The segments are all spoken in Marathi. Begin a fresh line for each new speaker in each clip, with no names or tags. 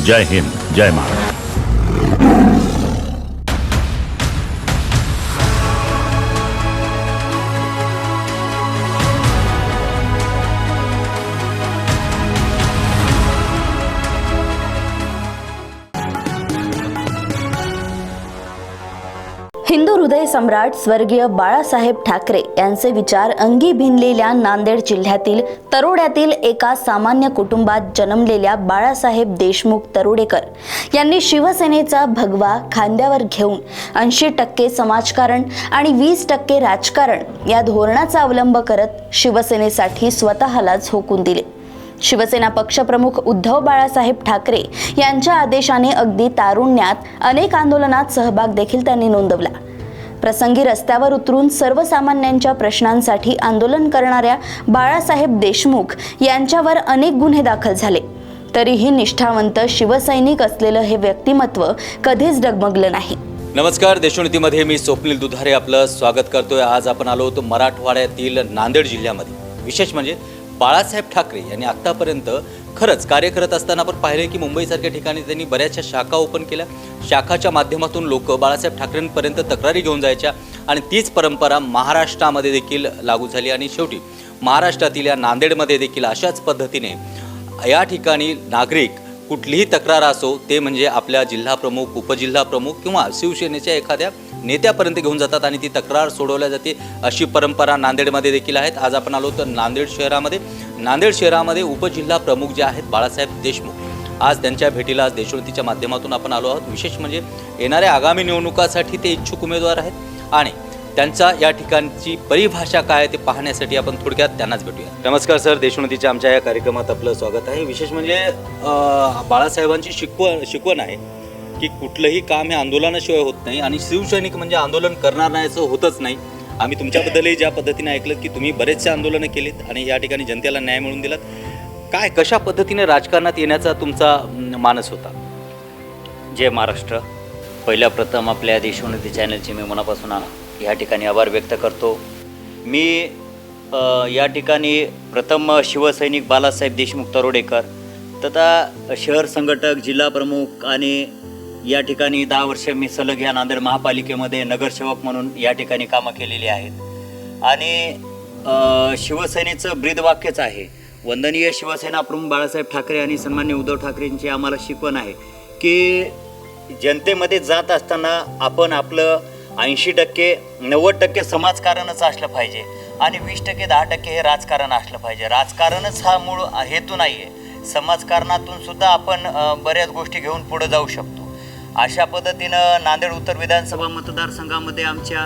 जय हिंद, जय महाराष्ट्र।
हिंदू हृदय सम्राट स्वर्गीय बाळासाहेब ठाकरे यांचे विचार अंगी भिनलेल्या नांदेड जिल्ह्यातील तरोड्यातील एका सामान्य कुटुंबात जन्मलेल्या बाळासाहेब देशमुख तरोडेकर यांनी शिवसेनेचा भगवा खांद्यावर घेऊन 80% समाजकारण आणि 20% राजकारण या धोरणाचा अवलंब करत शिवसेनेसाठी स्वतःला झोकून दिले। शिवसेना पक्षप्रमुख उद्धव बाळासाहेब ठाकरे यांच्या आदेशाने अगदी तारुण्यात अनेक आंदोलनात सहभाग देखील त्यांनी नोंदवला। प्रसंगी रस्त्यावर उतरून सर्वसामान्यांच्या प्रश्नांसाठी आंदोलन करणाऱ्या बाळासाहेब देशमुख यांच्यावर अनेक गुन्हे दाखल झाले, तरीही निष्ठावंत शिवसैनिक असलेलं हे व्यक्तिमत्व कधीच डगमगलं नाही।
नमस्कार, देशोन्नतीमध्ये मी स्वप्नील दुधारे आपलं स्वागत करतोय। आज आपण आलो होतो मराठवाड्यातील नांदेड जिल्ह्यामध्ये। विशेष म्हणजे बाळासाहेब ठाकरे यांनी आतापर्यंत खरंच कार्य करत असताना आपण पाहिले की मुंबईसारख्या ठिकाणी त्यांनी बऱ्याचशा शाखा ओपन केल्या। शाखाच्या माध्यमातून लोक बाळासाहेब ठाकरेंपर्यंत तक्रारी घेऊन जायच्या आणि तीच परंपरा महाराष्ट्रामध्ये देखील लागू झाली आणि शेवटी महाराष्ट्रातील या नांदेडमध्ये देखील अशाच पद्धतीने या ठिकाणी नागरिक कुठलीही तक्रार असो ते म्हणजे आपल्या जिल्हाप्रमुख, उपजिल्हाप्रमुख किंवा शिवसेनेच्या एखाद्या नेत्यापर्यंत घेऊन जातात आणि ती तक्रार सोडवल्या जाते। अशी परंपरा नांदेडमध्ये देखील आहेत। आज आपण आलो तर नांदेड शहरामध्ये उपजिल्हा प्रमुख जे आहेत बाळासाहेब देशमुख, आज त्यांच्या भेटीला आज देशोन्नतीच्या माध्यमातून आपण आलो आहोत। विशेष म्हणजे येणाऱ्या आगामी निवडणुकासाठी ते इच्छुक उमेदवार आहेत आणि त्यांचा या ठिकाणची परिभाषा काय ते पाहण्यासाठी आपण थोडक्यात त्यांनाच भेटूया। नमस्कार सर, देशोन्नतीच्या आमच्या या कार्यक्रमात आपलं स्वागत आहे। विशेष म्हणजे बाळासाहेबांची शिकवण आहे की कुठलंही काम हे आंदोलनाशिवाय होत नाही आणि शिवसैनिक म्हणजे आंदोलन करणार नाही असं होतच नाही। आम्ही तुमच्याबद्दलही ज्या पद्धतीने ऐकलं की तुम्ही बरेचसे आंदोलनं केलीत आणि या ठिकाणी जनतेला न्याय मिळवून दिलात, काय कशा पद्धतीने राजकारणात येण्याचा तुमचा मानस होता?
जय महाराष्ट्र। पहिल्या प्रथम आपल्या देशोन्नती चॅनलचे मी मनापासून या ठिकाणी आभार व्यक्त करतो। मी या ठिकाणी प्रथम शिवसैनिक बाळासाहेब देशमुख तरोडेकर तथा शहर संघटक, जिल्हा प्रमुख आणि या ठिकाणी 10 वर्ष मी सलग या नांदेड महापालिकेमध्ये नगरसेवक म्हणून या ठिकाणी कामं केलेली आहेत आणि शिवसेनेचं ब्रीदवाक्यच आहे, वंदनीय शिवसेना प्रमुख बाळासाहेब ठाकरे आणि सन्माननीय उद्धव ठाकरेंची आम्हाला शिकवण आहे की जनतेमध्ये जात असताना आपण आपलं 80% 90% समाजकारणच असलं पाहिजे आणि 20% 10% हे राजकारण असलं पाहिजे। राजकारणच हा मूळ हेतू नाही आहे, समाजकारणातून सुद्धा आपण बऱ्याच गोष्टी घेऊन पुढे जाऊ शकतो। अशा पद्धतीनं नांदेड उत्तर विधानसभा मतदारसंघामध्ये आमच्या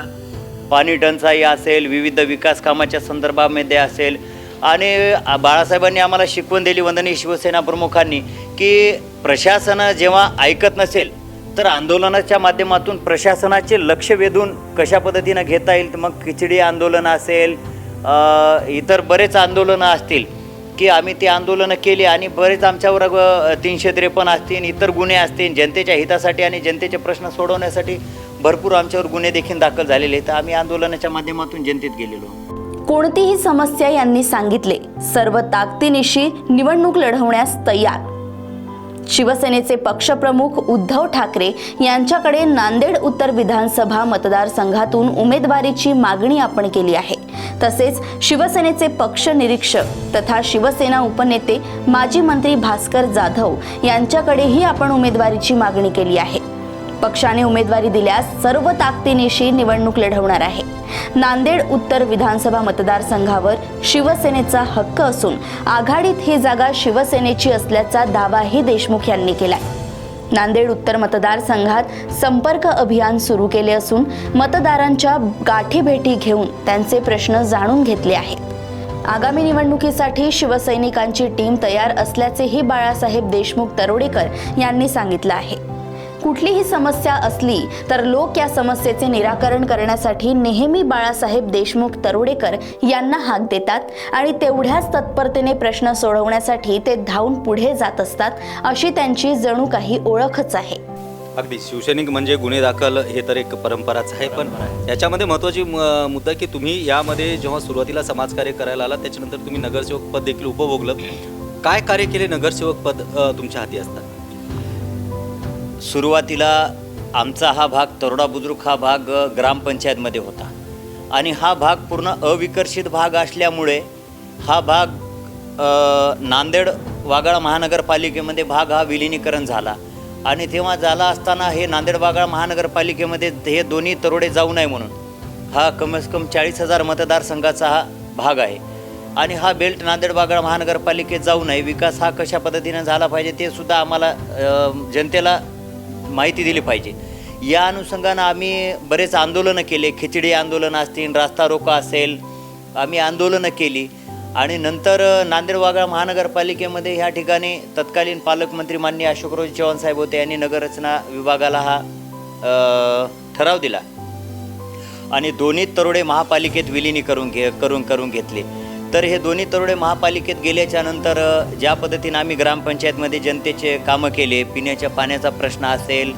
पाणी टंचाई असेल, विविध विकास कामाच्या संदर्भामध्ये असेल आणि बाळासाहेबांनी आम्हाला शिकवण दिली, वंदनीय शिवसेना प्रमुखांनी, की प्रशासन जेव्हा ऐकत नसेल तर आंदोलनाच्या माध्यमातून प्रशासनाचे लक्ष वेधून कशा पद्धतीनं घेता येईल। मग खिचडी आंदोलन असेल, इतर बरेच आंदोलनं असतील की आम्ही ते आंदोलनं केली आणि बरेच आमच्यावर 353 असतील, इतर गुन्हे असतील, जनतेच्या हितासाठी आणि जनतेचे प्रश्न सोडवण्यासाठी भरपूर आमच्यावर गुन्हे देखील दाखल झालेले आहेत। आम्ही आंदोलनाच्या माध्यमातून जनतेत गेलेलो।
कोणतीही समस्या यांनी सांगितले, सर्व ताकदीनिशी निवडणूक लढवण्यास तयार। शिवसेनेचे पक्षप्रमुख उद्धव ठाकरे यांच्याकडे नांदेड उत्तर विधानसभा मतदारसंघातून उमेदवारीची मागणी आपण केली आहे। तसेच शिवसेनेचे पक्ष निरीक्षक तथा शिवसेना उपनेते माजी मंत्री भास्कर जाधव यांच्याकडेही आपण उमेदवारीची मागणी केली आहे। पक्षाने उमेदवारी दिल्यास सर्व ताकदीनिशी निवडणूक लढवणार आहे। नांदेड उत्तर विधानसभा मतदारसंघावर शिवसेनेचा हक्क असून आघाडीत ही जागा शिवसेनेची असल्याचा दावाही देशमुख यांनी केलाय। नांदेड उत्तर मतदारसंघात संपर्क अभियान सुरू केले असून मतदारांच्या गाठीभेटी घेऊन त्यांचे प्रश्न जाणून घेतले आहेत। आगामी निवडणुकीसाठी शिवसैनिकांची टीम तयार असल्याचेही बाळासाहेब देशमुख तरोडेकर यांनी सांगितलं आहे। कुठलीही समस्या असली तर लोक या समस्येचे निराकरण करण्यासाठी नेहमी बाळासाहेब देशमुख तरोडेकर यांना हाक देतात आणि तेवढ्याच तत्परतेने प्रश्न सोडवण्यासाठी ते धावून पुढे जात असतात, अशी त्यांची जणू काही ओळखच आहे।
अगदी शिवसैनिक म्हणजे गुन्हे दाखल हे तर एक परंपराच आहे, पण याच्यामध्ये महत्त्वाची मुद्दा की तुम्ही यामध्ये जेव्हा सुरुवातीला समाजकार्य करायला आला त्याच्यानंतर तुम्ही नगरसेवक पद देखील उपभोगलं। काय कार्य केले नगरसेवक पद तुमच्या हाती असतात?
सुरुवातीला आमचा हा भाग तरोडा बुद्रुक हा भाग ग्रामपंचायतमध्ये होता आणि हा भाग पूर्ण अविकसित भाग असल्यामुळे हा भाग नांदेड वाघाळा महानगरपालिकेमध्ये भाग हा विलिनीकरण झाला आणि तेव्हा झाला असताना हे नांदेड वाघाळा महानगरपालिकेमध्ये हे दोन्ही तरोडे जाऊ नये म्हणून हा कमीत कमी 40,000 मतदारसंघाचा हा भाग आहे आणि हा बेल्ट नांदेड वाघाळा महानगरपालिकेत जाऊ नये, विकास हा कशा पद्धतीनं झाला पाहिजे ते सुद्धा आम्हाला जनतेला माहिती दिली पाहिजे. या अनुषंगानं आम्ही बरेच आंदोलनं केले, खिचडी आंदोलन असतील, रास्ता रोको असेल, आम्ही आंदोलनं केली आणि नंतर नांदेड वाघाळा महानगरपालिकेमध्ये ह्या ठिकाणी तत्कालीन पालकमंत्री माननीय अशोकराव चव्हाण साहेब होते यांनी नगररचना विभागाला हा ठराव दिला आणि दोन्ही तरोडे महापालिकेत विलिनीकरण करून घेतले. तर हे दोन्ही तरोडे महापालिकेत गेल्याच्या नंतर ज्या पद्धतीनं आम्ही ग्रामपंचायतमध्ये जनतेचे कामं केले, पिण्याच्या पाण्याचा प्रश्न असेल,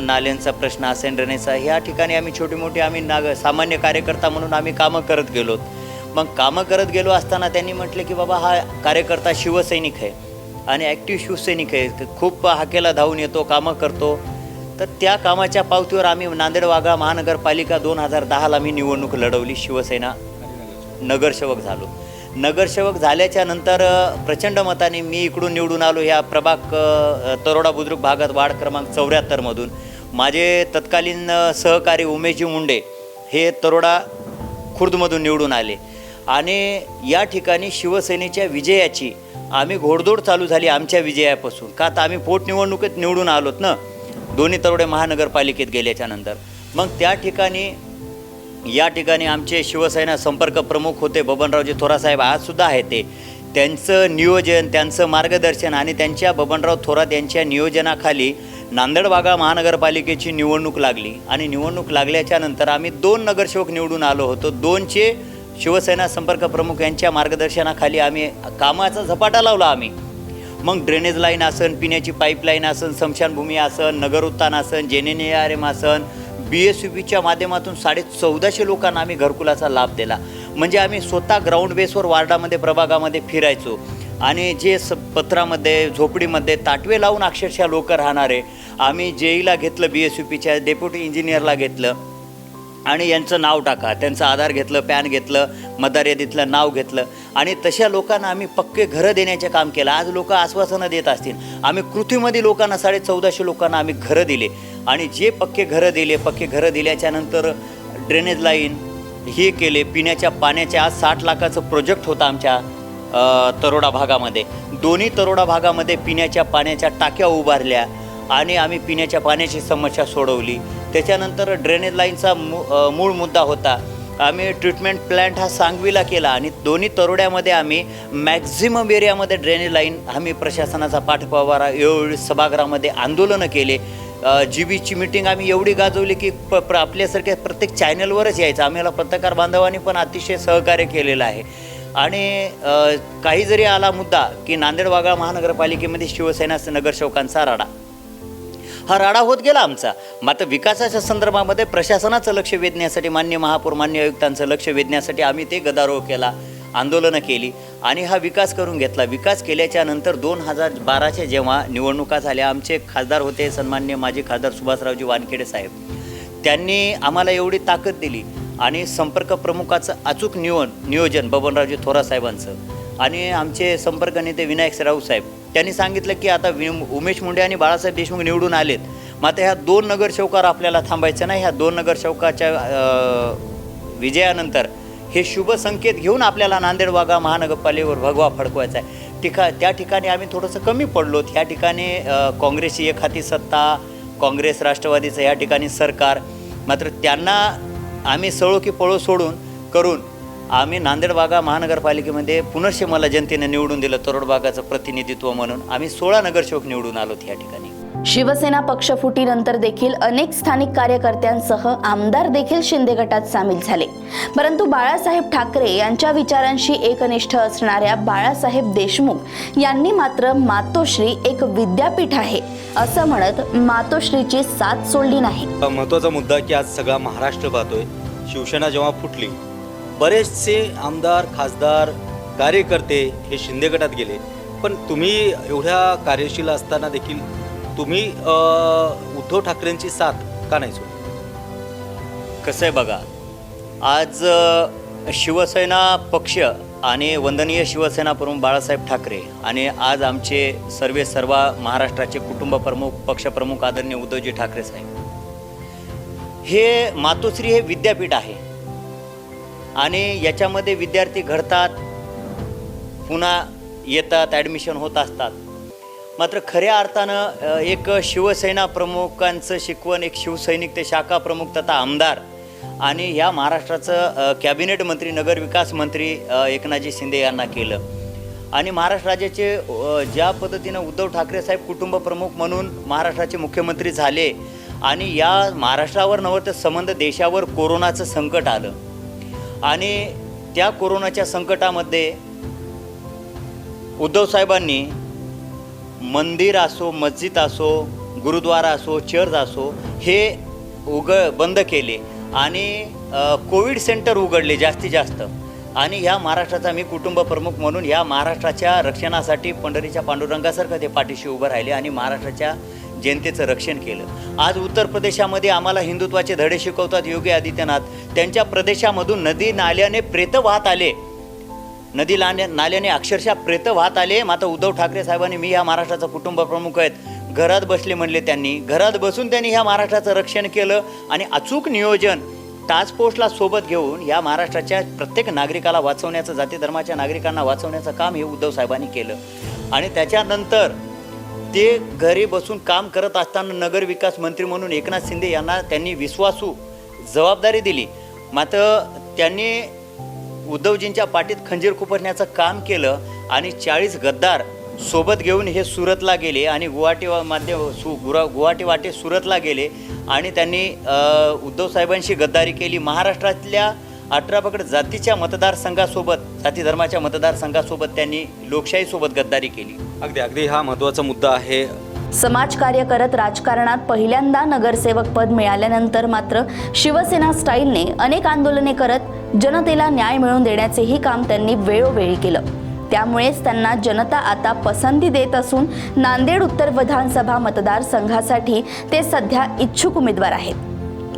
नाल्यांचा प्रश्न असेल, ड्रेनेजचा, ह्या ठिकाणी आम्ही छोटी मोठी आम्ही सामान्य कार्यकर्ता म्हणून आम्ही कामं करत गेलो. मग कामं करत गेलो असताना त्यांनी म्हटलं की बाबा हा कार्यकर्ता शिवसैनिक आहे आणि ॲक्टिव्ह शिवसैनिक आहे, खूप हाकेला धावून येतो, कामं करतो. तर त्या कामाच्या पावतीवर आम्ही नांदेड वाघाळा महानगरपालिका 2010ला मी निवडणूक लढवली, शिवसेना नगरसेवक झालो. नगरसेवक झाल्याच्या नंतर प्रचंड मताने मी इकडून निवडून आलो ह्या प्रभाग तरोडा बुद्रुक भागात वार्ड क्रमांक 74मधून. माझे तत्कालीन सहकारी उमेशजी मुंडे हे तरोडा खुर्दमधून निवडून आले आणि या ठिकाणी शिवसेनेच्या विजयाची आम्ही घोडदौड चालू झाली आमच्या विजयापासून. का तर आम्ही पोटनिवडणुकीत निवडून आलोत ना दोन्ही तरोडे महानगरपालिकेत गेल्याच्या नंतर. मग या ठिकाणी आमचे शिवसेना संपर्क प्रमुख होते बबनरावजी थोरासाहेब, आजसुद्धा आहे ते. त्यांचं नियोजन, त्यांचं मार्गदर्शन आणि त्यांच्या बबनराव थोरात यांच्या नियोजनाखाली नांदेड वाघाळा महानगरपालिकेची निवडणूक लागली आणि निवडणूक लागल्याच्या नंतर आम्ही 2 नगरसेवक निवडून आलो होतो. 2चे शिवसेना संपर्क प्रमुख यांच्या मार्गदर्शनाखाली आम्ही कामाचा झपाटा लावला आम्ही. मग ड्रेनेज लाईन असन, पिण्याची पाईपलाईन असन, स्मशानभूमी असन, नगर उत्थान असन, JNNARM असन, BSUPच्या माध्यमातून 1450 लोकांना आम्ही घरकुलाचा लाभ दिला. म्हणजे आम्ही स्वतः ग्राउंड बेसवर वार्डामध्ये प्रभागामध्ये फिरायचो आणि जे पत्रामध्ये झोपडीमध्ये ताटवे लावून अक्षरशः लोक राहणारे आम्ही JEला घेतलं, BSUPच्या डेप्युटी इंजिनियरला घेतलं आणि यांचं नाव टाका, त्यांचं आधार घेतलं, पॅन घेतलं, मतदार यादीतलं नाव घेतलं आणि तशा लोकांना आम्ही पक्के घरं देण्याचे काम केलं. आज लोक आश्वासनं देत असतील, आम्ही कृतीमध्ये लोकांना 1450 लोकांना आम्ही घरं दिले आणि जे पक्के घरं दिल्याच्या नंतर ड्रेनेज लाईन हे केले, पिण्याच्या पाण्याचे आज 60 लाखाचं प्रोजेक्ट होता आमच्या तरोडा भागामध्ये. दोन्ही तरोडा भागामध्ये पिण्याच्या पाण्याच्या टाक्या उभारल्या आणि आम्ही पिण्याच्या पाण्याची समस्या सोडवली. त्याच्यानंतर ड्रेनेज लाईनचा मूळ मुद्दा होता, आम्ही ट्रीटमेंट प्लॅन्ट हा सांगवीला केला आणि दोन्ही तरोड्यामध्ये आम्ही मॅक्झिमम एरियामध्ये ड्रेनेज लाईन आम्ही प्रशासनाचा पाठपुरावा एवढी सभागृहामध्ये आंदोलनं केले. GBची मीटिंग आम्ही एवढी गाजवली की आपल्यासारख्या प्रत्येक चॅनलवरच यायचं. आम्हाला पत्रकार बांधवांनी पण अतिशय सहकार्य केलेलं आहे आणि काही जरी आला मुद्दा की नांदेड वाघाळा महानगरपालिकेमध्ये शिवसेना नगरसेवकांचा राडा, हा राडा होत गेला आमचा. मात्र विकासाच्या संदर्भामध्ये प्रशासनाचं लक्ष वेधण्यासाठी, माननीय महापौर, माननीय आयुक्तांचं लक्ष वेधण्यासाठी आम्ही ते गदारोळ केला, आंदोलनं केली आणि हा विकास करून घेतला. विकास केल्याच्या नंतर 2012च्या जेव्हा निवडणुका झाल्या, आमचे खासदार होते सन्माननीय माजी खासदार सुभाषरावजी वानखेडे साहेब. त्यांनी आम्हाला एवढी ताकद दिली आणि संपर्क प्रमुखाचं अचूक नियोजन बबनरावजी थोरात साहेबांचं आणि आमचे संपर्क नेते विनायक राऊत साहेब, त्यांनी सांगितलं की आता उमेश मुंडे आणि बाळासाहेब देशमुख निवडून आलेत, मात्र ह्या 2 नगरसेवकावर आपल्याला थांबायचं नाही. ह्या 2 नगरसेवकाच्या विजयानंतर हे शुभ संकेत घेऊन आपल्याला नांदेड वाघाळा महानगरपालिकेवर भगवा फडकवायचा आहे. त्या ठिकाणी आम्ही थोडंसं कमी पडलो. ह्या ठिकाणी काँग्रेसची एक हाती सत्ता, काँग्रेस राष्ट्रवादीचं ह्या ठिकाणी सरकार, मात्र त्यांना आम्ही सळो की पळो करून आम्ही नांदेड वाघाळा महानगरपालिकेमध्ये पुनश्च मला जनतेने निवडून दिलं तरोड भागाचं प्रतिनिधित्व म्हणून. आम्ही 16 नगरसेवक निवडून आलो या ठिकाणी.
शिवसेना पक्षफुटीनंतर देखील अनेक स्थानिक कार्यकर्त्यांसह आमदार देखील शिंदे गटात सामील झाले. परंतु बाळासाहेब ठाकरे यांच्या विचारांशी एकनिष्ठ असणाऱ्या बाळासाहेब देशमुख यांनी मात्र मातोश्री एक विद्यापीठ आहे असं म्हणत मातोश्रीची साथ सोडली नाही.
महत्त्वाचा मुद्दा की आज सगळा महाराष्ट्र पाहतोय, शिवसेना जेव्हा फुटली बरेचसे आमदार, खासदार, कार्यकर्ते हे शिंदे गटात गेले, पण तुम्ही एवढ्या कार्यशील असताना देखील तुम्ही उद्धव ठाकरेंची साथ का नाही सोडली?
कसं आहे बघा, आज शिवसेना पक्ष आणि वंदनीय शिवसेना प्रमुख बाळासाहेब ठाकरे आणि आज आमचे सर्व महाराष्ट्राचे कुटुंब प्रमुख पक्षप्रमुख आदरणीय उद्धवजी ठाकरे साहेब, हे मातोश्री हे विद्यापीठ आहे आणि याच्यामध्ये विद्यार्थी घडतात, पुन्हा येतात, ॲडमिशन होत असतात. मात्र खऱ्या अर्थानं एक शिवसेना प्रमुखांचं शिकवण, एक शिवसैनिक ते शाखा प्रमुख तथा आमदार आणि ह्या महाराष्ट्राचं कॅबिनेट मंत्री, नगरविकास मंत्री एकनाथजी शिंदे यांना केलं. आणि महाराष्ट्र राज्याचे ज्या पद्धतीनं उद्धव ठाकरे साहेब कुटुंब प्रमुख म्हणून महाराष्ट्राचे मुख्यमंत्री झाले आणि या महाराष्ट्रावर नव्हे तर संबंध देशावर कोरोनाचं संकट आलं आणि त्या कोरोनाच्या संकटामध्ये उद्धव साहेबांनी मंदिर असो, मस्जिद असो, गुरुद्वारा असो, चर्च असो हे बंद केले आणि कोविड सेंटर उघडले जास्तीत जास्त. आणि ह्या महाराष्ट्राचा मी कुटुंब प्रमुख म्हणून ह्या महाराष्ट्राच्या रक्षणासाठी पंढरीच्या पांडुरंगासारखं ते पाठीशी उभं राहिले आणि महाराष्ट्राच्या जनतेचं रक्षण केलं. आज उत्तर प्रदेशामध्ये आम्हाला हिंदुत्वाचे धडे शिकवतात योगी आदित्यनाथ. त्यांच्या प्रदेशामधून नदी नाल्याने प्रेत वाहत आले, नदी नाल्याने अक्षरशः प्रेत वाहत आले. मात्र उद्धव ठाकरे साहेबांनी मी ह्या महाराष्ट्राचा कुटुंब प्रमुख आहेत, घरात बसले म्हणले. त्यांनी घरात बसून त्यांनी ह्या महाराष्ट्राचं रक्षण केलं आणि अचूक नियोजन टास्क फोर्सला सोबत घेऊन या महाराष्ट्राच्या प्रत्येक नागरिकाला वाचवण्याचं, जाती धर्माच्या नागरिकांना वाचवण्याचं काम हे उद्धव साहेबांनी केलं. आणि त्याच्यानंतर ते घरी बसून काम करत असताना नगरविकास मंत्री म्हणून एकनाथ शिंदे यांना त्यांनी विश्वासू जबाबदारी दिली. मात्र त्यांनी उद्धवजींच्या पाठीत खंजीर खुपसण्याचं काम केलं आणि 40 गद्दार सोबत घेऊन हे सुरतला गेले आणि गुवाहाटी वाटे सुरतला गेले आणि त्यांनी उद्धव साहेबांशी गद्दारी केली. महाराष्ट्रातल्या 18 पकड जातीच्या मतदारसंघासोबत, जाती धर्माच्या मतदारसंघासोबत त्यांनी लोकशाहीसोबत गद्दारी केली.
अगदी हा महत्त्वाचा मुद्दा आहे.
समाजकार्य करत राजकारणात पहिल्यांदा नगरसेवक पद मिळाल्यानंतर मात्र शिवसेना स्टाईलने अनेक आंदोलने करत जनतेला न्याय मिळवून देण्याचेही काम त्यांनी वेळोवेळी केलं. त्यामुळेच त्यांना जनता आता पसंती देत असून नांदेड उत्तर विधानसभा मतदारसंघासाठी ते सध्या इच्छुक उमेदवार आहेत.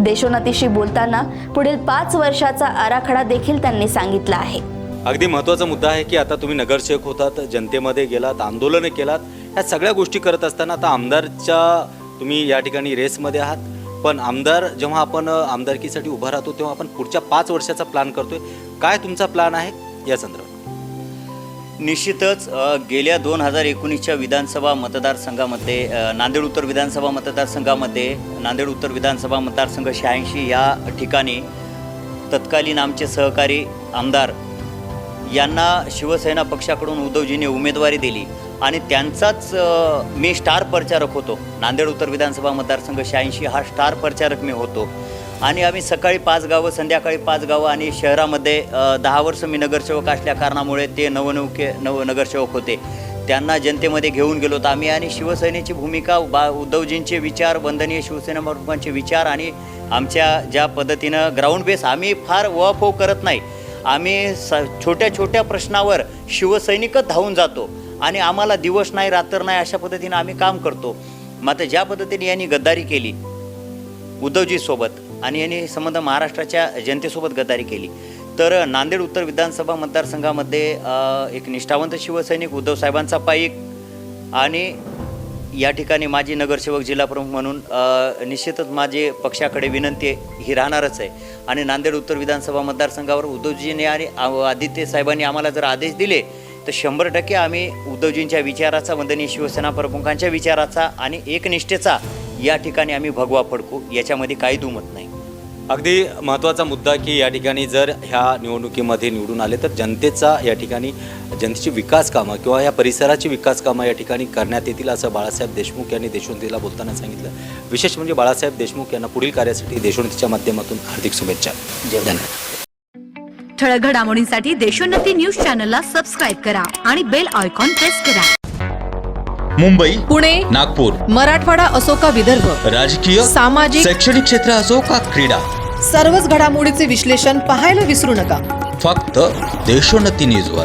देशोन्नतीशी बोलताना पुढील 5 वर्षाचा आराखडा देखील त्यांनी सांगितला आहे.
अगदी महत्त्वाचा मुद्दा आहे की आता तुम्ही नगरसेवक होतात, जनतेमध्ये गेलात, आंदोलनं केलात, ह्या सगळ्या गोष्टी करत असताना आता आमदारच्या तुम्ही या ठिकाणी रेसमध्ये आहात. पण आमदार जेव्हा आपण आमदारकीसाठी उभा राहतो तेव्हा आपण पुढच्या 5 वर्षाचा प्लॅन करतोय. काय तुमचा प्लॅन आहे या संदर्भात?
निश्चितच गेल्या 2019च्या विधानसभा मतदारसंघामध्ये नांदेड उत्तर विधानसभा मतदारसंघामध्ये नांदेड उत्तर विधानसभा मतदारसंघ 86 या ठिकाणी तत्कालीन आमचे सहकारी आमदार यांना शिवसेना पक्षाकडून उद्धवजींनी उमेदवारी दिली आणि त्यांचाच मी स्टार प्रचारक होतो. नांदेड उत्तर विधानसभा मतदारसंघ 86 हा स्टार प्रचारक मी होतो आणि आम्ही सकाळी 5 गावं, संध्याकाळी 5 गावं आणि शहरामध्ये 10 वर्ष मी नगरसेवक असल्या कारणामुळे ते नगरसेवक होते. त्यांना जनतेमध्ये घेऊन गेलो होतो आम्ही आणि शिवसेनेची भूमिका, उद्धवजींचे विचार, वंदनीय शिवसेना प्रमुखांचे विचार आणि आमच्या ज्या पद्धतीनं ग्राउंड बेस, आम्ही फार वफो करत नाही. आम्ही छोट्या छोट्या प्रश्नावर शिवसैनिकच धावून जातो आणि आम्हाला दिवस नाही रात्र नाही अशा पद्धतीनं आम्ही काम करतो. मात्र ज्या पद्धतीने यांनी गद्दारी केली उद्धवजीसोबत आणि यांनी संबंध महाराष्ट्राच्या जनतेसोबत गद्दारी केली, तर नांदेड उत्तर विधानसभा मतदारसंघामध्ये एक निष्ठावंत शिवसैनिक उद्धव साहेबांचा पाईक आणि या ठिकाणी माझी नगरसेवक जिल्हाप्रमुख म्हणून निश्चितच माझी पक्षाकडे विनंती ही राहणारच आहे. आणि नांदेड उत्तर विधानसभा मतदारसंघावर उद्धवजींनी आणि आदित्य साहेबांनी आम्हाला जर आदेश दिले तर 100% आम्ही उद्धवजींच्या विचाराचा, वंदनीय शिवसेना प्रमुखांच्या विचाराचा आणि एकनिष्ठेचा या ठिकाणी आम्ही भगवा फडकू, याच्यामध्ये काही दुमत नाही.
अगदी महत्त्वाचा मुद्दा की या ठिकाणी जर ह्या निवडणुकीमध्ये निवडून आले तर जनतेचा या ठिकाणी जनतेची विकास कामं किंवा या परिसराची विकास कामं या ठिकाणी करण्यात येतील असं बाळासाहेब देशमुख यांनी देशोन्नतीला बोलताना सांगितलं. विशेष म्हणजे बाळासाहेब देशमुख यांना पुढील कार्यासाठी देशोन्नतीच्या माध्यमातून हार्दिक शुभेच्छा.
धन्यवाद. ठळक घडामोडींसाठी देशोन्नती न्यूज चॅनलला सबस्क्राईब करा आणि बेल आयकॉन प्रेस करा.
मुंबई,
पुणे,
नागपूर,
मराठवाडा असो का विदर्भ,
राजकीय,
सामाजिक,
शैक्षणिक क्षेत्र असो का क्रीडा,
सर्वच घडामोडीचे विश्लेषण पाहायला विसरू नका.
फक्त देशोन्नती न्यूजवर.